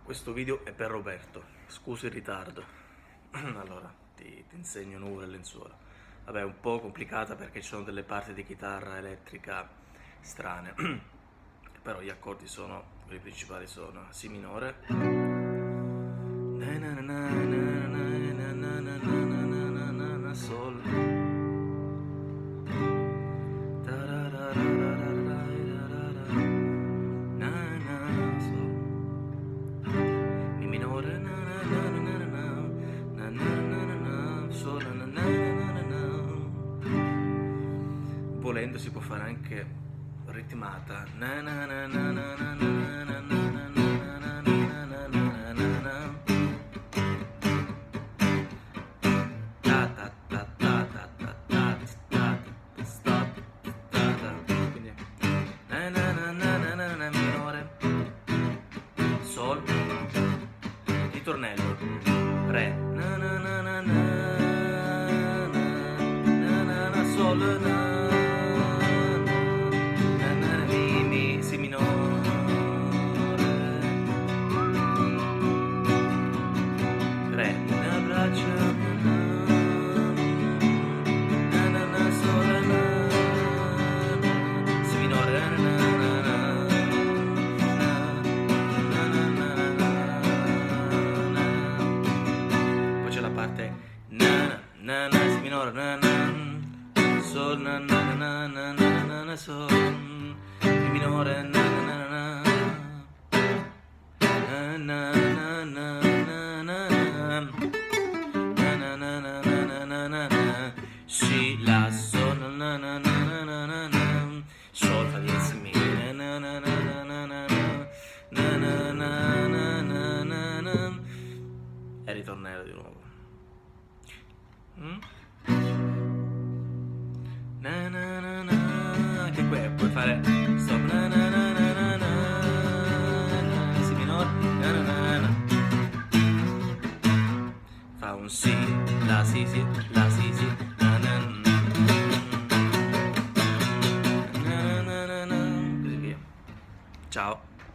Questo video è per Roberto, scusa il ritardo. Allora, ti insegno nuvole e lenzuola. Vabbè, è un po' complicata perché ci sono delle parti di chitarra elettrica strane. Però gli accordi sono, quelli principali sono Si minore, Sol, Mi minore, Sol, volendo si può fare anche ritmata. Quindi minore, Sol, ritornello, Re, Sol, Mi, Si minore, Re, braccia, Sol, Si minore, poi c'è la parte Si minore, Sol, Sol, Mi minore, Si, La, Sol, Sol fa diesis Mi, e ritornello di nuovo. Anche qui puoi fare stop, Si minore, fa un Si, La, Si, Si,